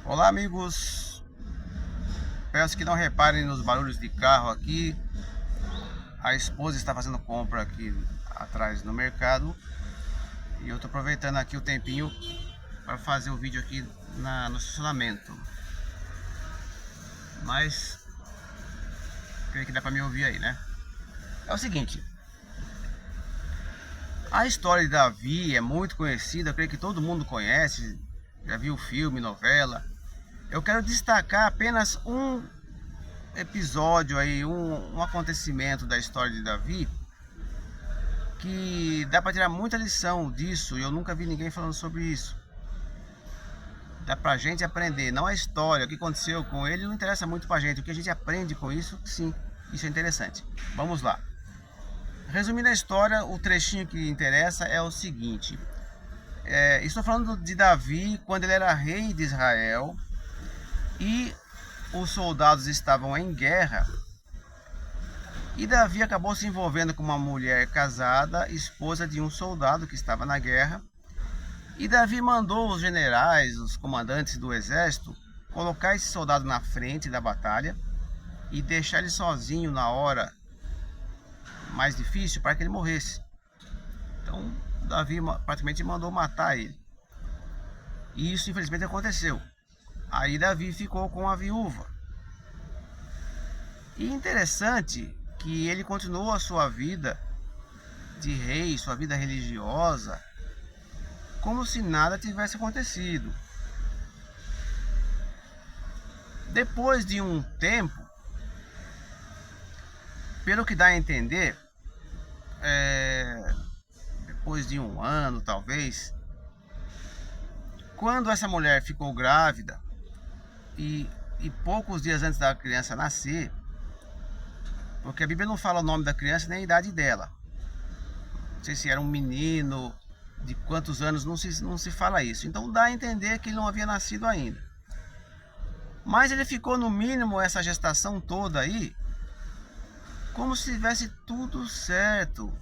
Olá, amigos. Peço que não reparem nos barulhos de carro aqui. A esposa está fazendo compra aqui atrás no mercado e eu estou aproveitando aqui o tempinho para fazer o vídeo aqui no estacionamento. Mas creio que dá para me ouvir aí, né? É o seguinte, a história de Davi é muito conhecida, eu creio que todo mundo conhece, já viu filme, novela. Eu quero destacar apenas um episódio aí, um acontecimento da história de Davi que dá para tirar muita lição disso, e eu nunca vi ninguém falando sobre isso. Dá pra gente aprender, não a história, o que aconteceu com ele não interessa muito pra gente, o que a gente aprende com isso, sim, isso é interessante. Vamos lá. Resumindo a história, o trechinho que interessa é o seguinte. Estou falando de Davi quando ele era rei de Israel e os soldados estavam em guerra. E Davi acabou se envolvendo com uma mulher casada, esposa de um soldado que estava na guerra. E Davi mandou os generais, os comandantes do exército, colocar esse soldado na frente da batalha e deixar ele sozinho na hora mais difícil para que ele morresse. Então Davi praticamente mandou matar ele. E isso infelizmente aconteceu. Aí Davi ficou com a viúva. E interessante que ele continuou a sua vida de rei, sua vida religiosa, como se nada tivesse acontecido. Depois de um tempo, pelo que dá a entender, depois de um ano talvez, quando essa mulher ficou grávida e poucos dias antes da criança nascer, porque a Bíblia não fala o nome da criança nem a idade dela, não sei se era um menino, de quantos anos, não se fala isso. Então dá a entender que ele não havia nascido ainda. Mas ele ficou no mínimo essa gestação toda aí, como se tivesse tudo certo.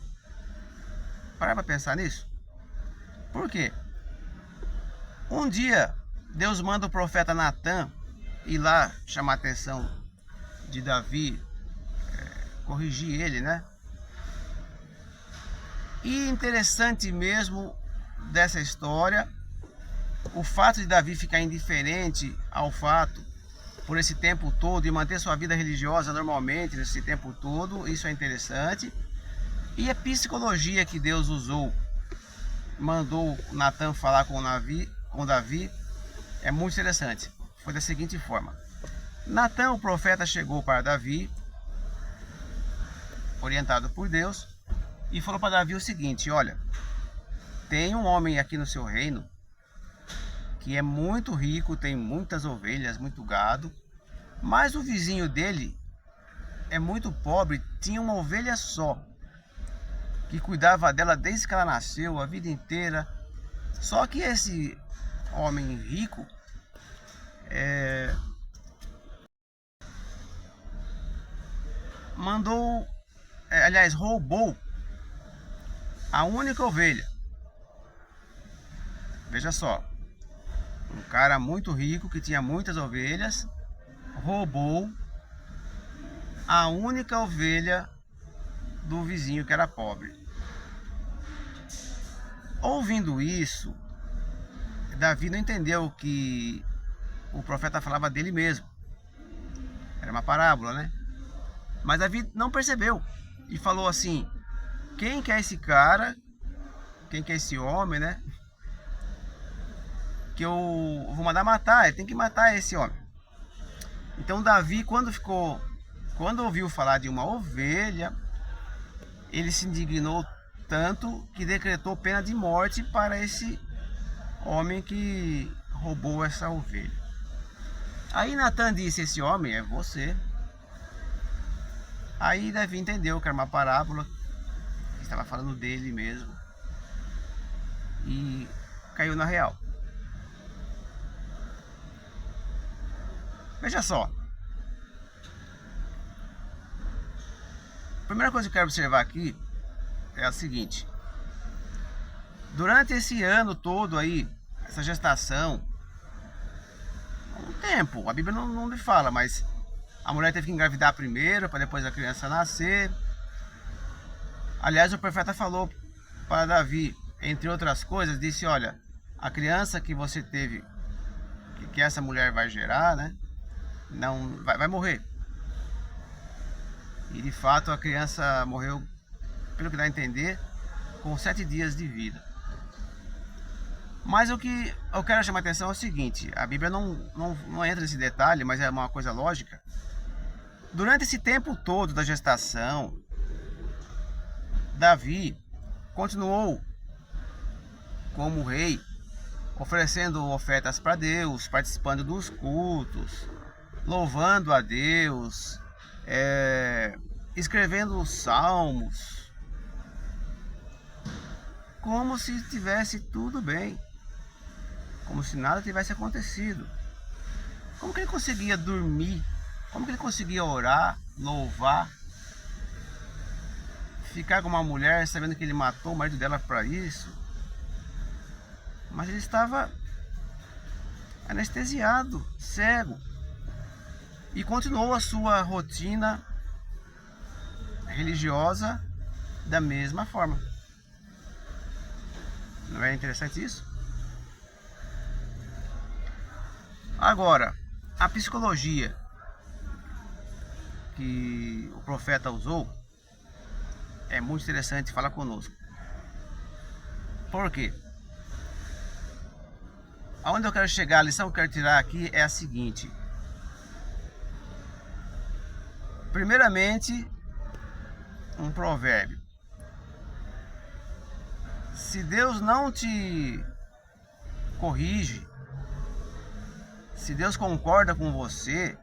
Para pensar nisso? Por quê? Um dia Deus manda o profeta Natan ir lá chamar a atenção de Davi, corrigir ele, né? E interessante mesmo dessa história, o fato de Davi ficar indiferente ao fato por esse tempo todo e manter sua vida religiosa normalmente nesse tempo todo, isso é interessante. E a psicologia que Deus usou, mandou Natan falar com Davi, é muito interessante. Foi da seguinte forma: Natan, o profeta, chegou para Davi, orientado por Deus, e falou para Davi o seguinte: olha, tem um homem aqui no seu reino que é muito rico, tem muitas ovelhas, muito gado, mas o vizinho dele é muito pobre, tinha uma ovelha só, que cuidava dela desde que ela nasceu, a vida inteira. Só que esse homem rico roubou a única ovelha. Veja só, um cara muito rico que tinha muitas ovelhas roubou a única ovelha do vizinho que era pobre. Ouvindo isso, Davi não entendeu que o profeta falava dele mesmo. Era uma parábola, né? Mas Davi não percebeu e falou assim: quem que é esse cara? Quem que é esse homem, né? Que eu vou mandar matar, ele tem que matar esse homem. Então Davi, quando ouviu falar de uma ovelha, ele se indignou tanto que decretou pena de morte para esse homem que roubou essa ovelha. Aí Natan disse: esse homem é você. Aí Davi entendeu que era uma parábola, que estava falando dele mesmo, e caiu na real. Veja só, a primeira coisa que eu quero observar aqui é a seguinte: durante esse ano todo aí, essa gestação, tempo. A Bíblia não me fala, mas a mulher teve que engravidar primeiro para depois a criança nascer. Aliás, o profeta falou para Davi, entre outras coisas, disse: olha, a criança que você teve, que essa mulher vai gerar, né, não vai morrer. E de fato a criança morreu, pelo que dá a entender, com 7 dias de vida. Mas o que eu quero chamar a atenção é o seguinte: a Bíblia não entra nesse detalhe, mas é uma coisa lógica. Durante esse tempo todo da gestação, Davi continuou como rei, oferecendo ofertas para Deus, participando dos cultos, louvando a Deus, escrevendo salmos, como se tivesse tudo bem, como se nada tivesse acontecido. Como que ele conseguia dormir? Como que ele conseguia orar, louvar, ficar com uma mulher sabendo que ele matou o marido dela para isso? Mas ele estava anestesiado, cego, e continuou a sua rotina religiosa da mesma forma. Não é interessante isso? Agora, a psicologia que o profeta usou é muito interessante falar conosco. Por quê? Aonde eu quero chegar, a lição que eu quero tirar aqui é a seguinte: primeiramente, um provérbio. Se Deus não te corrige, se Deus concorda com você,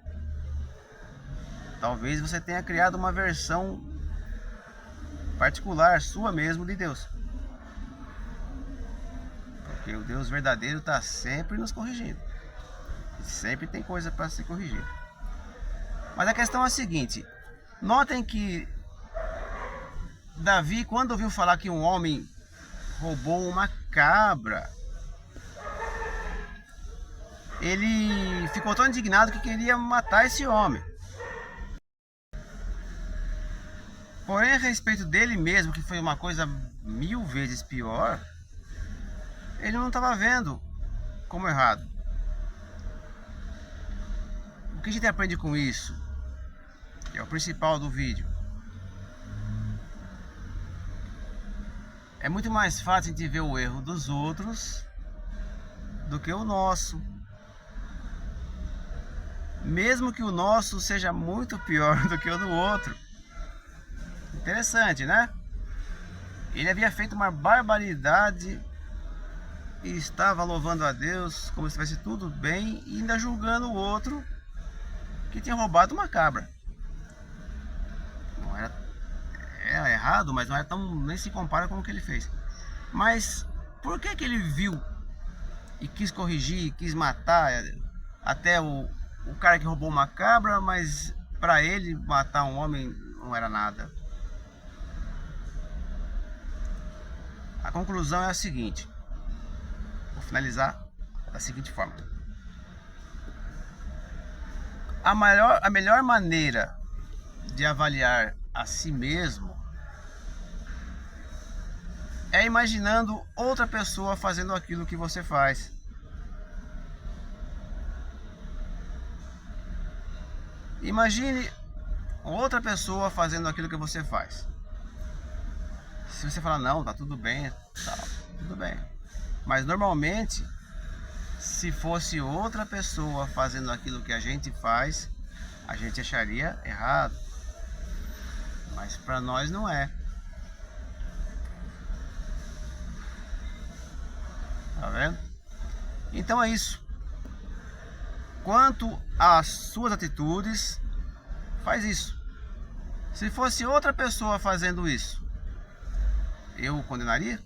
talvez você tenha criado uma versão particular, sua mesmo, de Deus. Porque o Deus verdadeiro está sempre nos corrigindo. Sempre tem coisa para ser corrigida. Mas a questão é a seguinte: notem que Davi, quando ouviu falar que um homem roubou uma cabra, ele ficou tão indignado que queria matar esse homem. Porém, a respeito dele mesmo, que foi uma coisa 1000 vezes pior, ele não estava vendo como errado. O que a gente aprende com isso? Que é o principal do vídeo. É muito mais fácil a gente ver o erro dos outros do que o nosso. Mesmo que o nosso seja muito pior do que o do outro. Interessante, né? Ele havia feito uma barbaridade e estava louvando a Deus como se estivesse tudo bem, e ainda julgando o outro que tinha roubado uma cabra. Não era errado, mas não era tão, nem se compara com o que ele fez. Mas por que ele viu e quis corrigir, quis matar até o cara que roubou uma cabra, mas para ele matar um homem não era nada? A conclusão é a seguinte: vou finalizar da seguinte forma: a melhor maneira de avaliar a si mesmo é imaginando outra pessoa fazendo aquilo que você faz. Imagine outra pessoa fazendo aquilo que você faz. Se você falar, não, tá tudo bem, tá tudo bem. Mas normalmente, se fosse outra pessoa fazendo aquilo que a gente faz, a gente acharia errado. Mas para nós não é. Tá vendo? Então é isso. Quanto às suas atitudes, faz isso. Se fosse outra pessoa fazendo isso, eu o condenaria?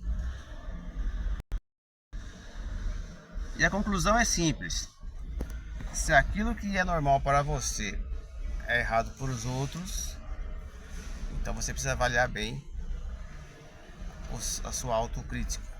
E a conclusão é simples: se aquilo que é normal para você é errado para os outros, então você precisa avaliar bem a sua autocrítica.